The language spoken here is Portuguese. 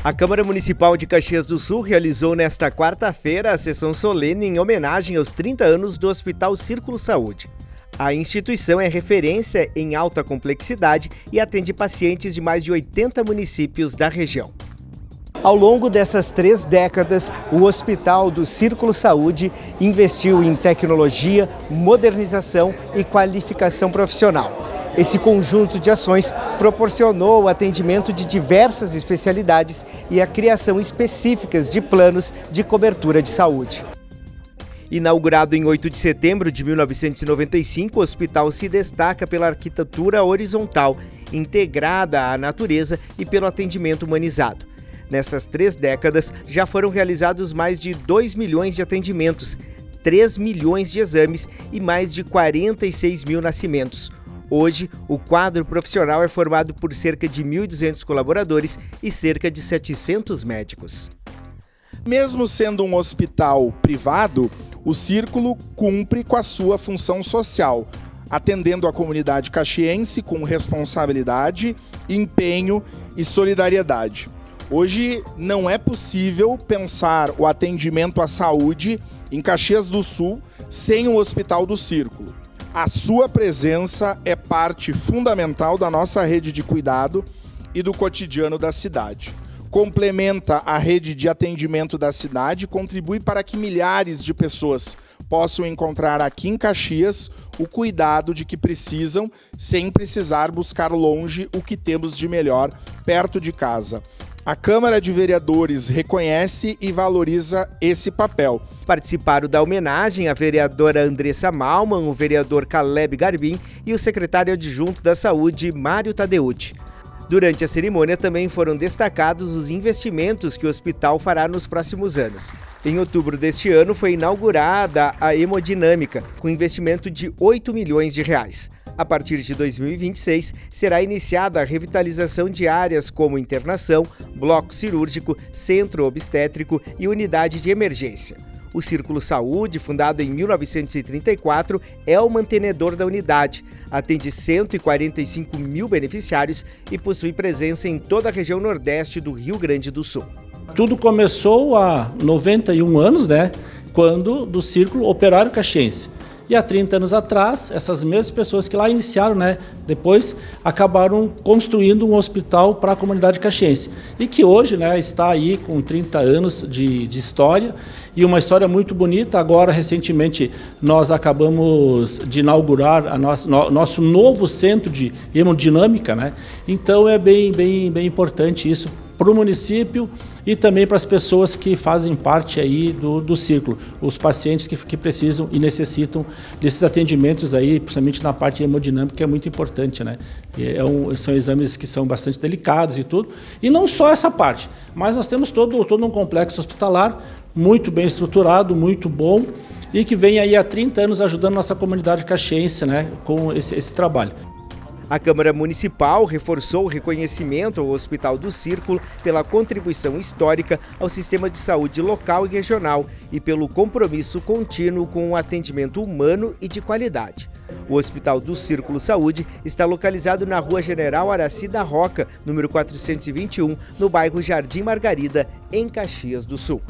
A Câmara Municipal de Caxias do Sul realizou nesta quarta-feira a sessão solene em homenagem aos 30 anos do Hospital Círculo Saúde. A instituição é referência em alta complexidade e atende pacientes de mais de 80 municípios da região. Ao longo dessas 3 décadas, o Hospital do Círculo Saúde investiu em tecnologia, modernização e qualificação profissional. Esse conjunto de ações proporcionou o atendimento de diversas especialidades e a criação específicas de planos de cobertura de saúde. Inaugurado em 8 de setembro de 1995, o hospital se destaca pela arquitetura horizontal, integrada à natureza e pelo atendimento humanizado. Nessas 3 décadas, já foram realizados mais de 2 milhões de atendimentos, 3 milhões de exames e mais de 46 mil nascimentos. Hoje, o quadro profissional é formado por cerca de 1.200 colaboradores e cerca de 700 médicos. Mesmo sendo um hospital privado, o Círculo cumpre com a sua função social, atendendo a comunidade caxiense com responsabilidade, empenho e solidariedade. Hoje não é possível pensar o atendimento à saúde em Caxias do Sul sem o Hospital do Círculo. A sua presença é parte fundamental da nossa rede de cuidado e do cotidiano da cidade. Complementa a rede de atendimento da cidade e contribui para que milhares de pessoas possam encontrar aqui em Caxias o cuidado de que precisam, sem precisar buscar longe o que temos de melhor perto de casa. A Câmara de Vereadores reconhece e valoriza esse papel. Participaram da homenagem a vereadora Andressa Malman, o vereador Caleb Garbim e o secretário adjunto da Saúde, Mário Tadeucci. Durante a cerimônia também foram destacados os investimentos que o hospital fará nos próximos anos. Em outubro deste ano foi inaugurada a hemodinâmica, com investimento de 8 milhões de reais. A partir de 2026, será iniciada a revitalização de áreas como internação, bloco cirúrgico, centro obstétrico e unidade de emergência. O Círculo Saúde, fundado em 1934, é o mantenedor da unidade, atende 145 mil beneficiários e possui presença em toda a região nordeste do Rio Grande do Sul. Tudo começou há 91 anos, quando do Círculo Operário Caxiense. E há 30 anos atrás, essas mesmas pessoas que lá iniciaram, depois acabaram construindo um hospital para a comunidade caxiense. E que hoje está aí com 30 anos de história e uma história muito bonita. Agora, recentemente, nós acabamos de inaugurar nosso novo centro de hemodinâmica, Então é bem importante isso para o município e também para as pessoas que fazem parte aí do Círculo, os pacientes que precisam e necessitam desses atendimentos aí, principalmente na parte hemodinâmica, que é muito importante, São exames que são bastante delicados e tudo. E não só essa parte, mas nós temos todo um complexo hospitalar muito bem estruturado, muito bom, e que vem aí há 30 anos ajudando nossa comunidade caxiense, com esse trabalho. A Câmara Municipal reforçou o reconhecimento ao Hospital do Círculo pela contribuição histórica ao sistema de saúde local e regional e pelo compromisso contínuo com o atendimento humano e de qualidade. O Hospital do Círculo Saúde está localizado na Rua General Araci da Roca, número 421, no bairro Jardim Margarida, em Caxias do Sul.